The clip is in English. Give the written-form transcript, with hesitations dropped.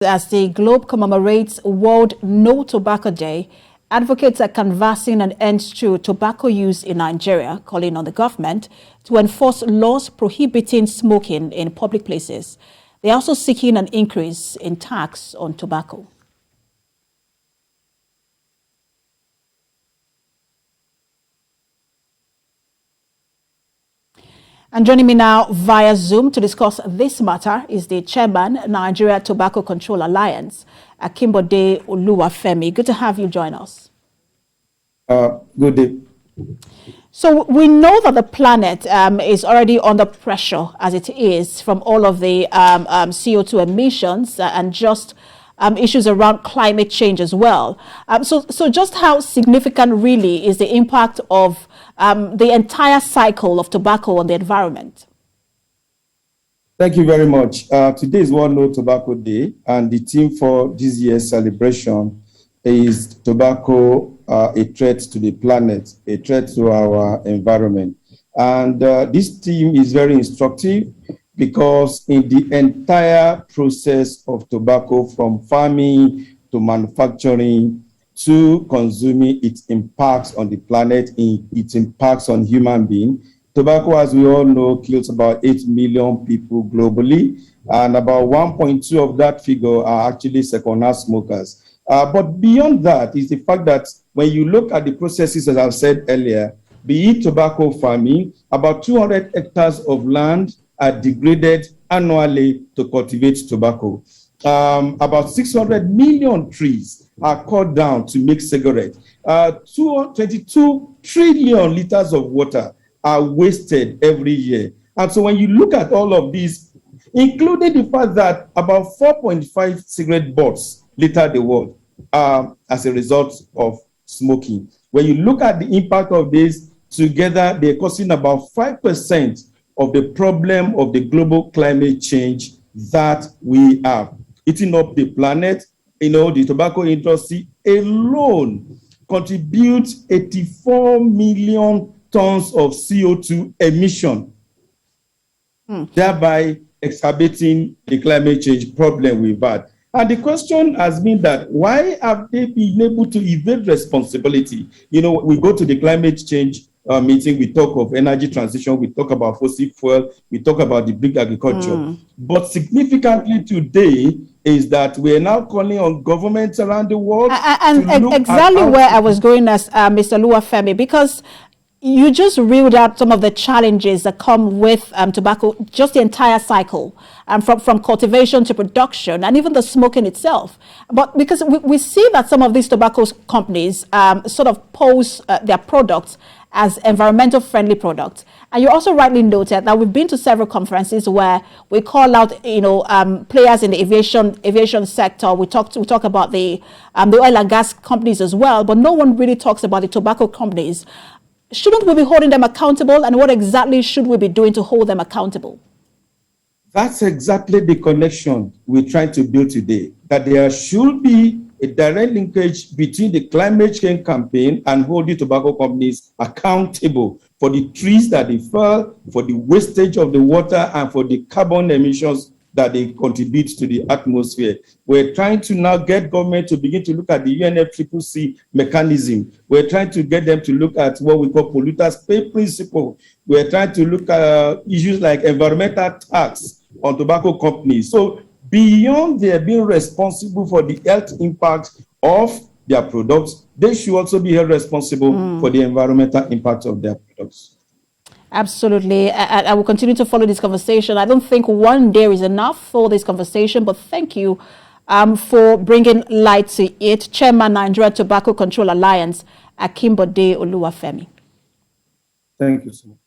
As the globe commemorates World No Tobacco Day, advocates are canvassing an end to tobacco use in Nigeria, calling on the government to enforce laws prohibiting smoking in public places. They are also seeking an increase in tax on tobacco. And joining me now via Zoom to discuss this matter is the chairman, Nigeria Tobacco Control Alliance, Akinbode Oluwafemi. Good to have you join us. Good day. So we know that the planet is already under pressure as it is from all of the CO2 emissions and just issues around climate change as well. So just how significant really is the impact of the entire cycle of tobacco on the environment? Thank you very much. Today is World No Tobacco Day, and the theme for this year's celebration is tobacco, a threat to the planet, a threat to our environment. And this theme is very instructive because in the entire process of tobacco, from farming to manufacturing to consuming, it impacts on the planet, it impacts on human beings. Tobacco, as we all know, kills about 8 million people globally, and about 1.2 of that figure are actually second-hand smokers. But beyond that is the fact that when you look at the processes, as I've said earlier, be it tobacco farming, about 200 hectares of land are degraded annually to cultivate tobacco. About 600 million trees are cut down to make cigarettes. 22 trillion liters of water are wasted every year. And so when you look at all of these, including the fact that about 4.5 cigarette butts litter the world as a result of smoking. When you look at the impact of this together, they're causing about 5% of the problem of the global climate change that we have. Eating up the planet, the tobacco industry alone contributes 84 million tons of CO2 emission, thereby exacerbating the climate change problem we've had. And the question has been that why have they been able to evade responsibility? We go to the climate change meeting, we talk of energy transition, we talk about fossil fuel, we talk about the big agriculture. But significantly today is that we are now calling on governments around the world. And exactly where I was going as Mr. Oluwafemi, because you just reeled out some of the challenges that come with tobacco, just the entire cycle, from cultivation to production, and even the smoking itself. But because we see that some of these tobacco companies sort of pose their products as environmental friendly products. And you also rightly noted that we've been to several conferences where we call out, players in the aviation sector. We talk about the oil and gas companies as well, but no one really talks about the tobacco companies. Shouldn't we be holding them accountable, and what exactly should we be doing to hold them accountable? That's exactly the connection we're trying to build today, that there should be a direct linkage between the climate change campaign and holding tobacco companies accountable for the trees that they fell, for the wastage of the water, and for the carbon emissions that they contribute to the atmosphere. We're trying to now get government to begin to look at the UNFCCC mechanism. We're trying to get them to look at what we call polluters pay principle. We're trying to look at issues like environmental tax on tobacco companies. So beyond their being responsible for the health impact of their products, they should also be held responsible for the environmental impact of their products. Absolutely. I will continue to follow this conversation. I don't think one day is enough for this conversation, but thank you for bringing light to it. Chairman, Nigeria Tobacco Control Alliance, Akinbode Oluwafemi. Thank you so much.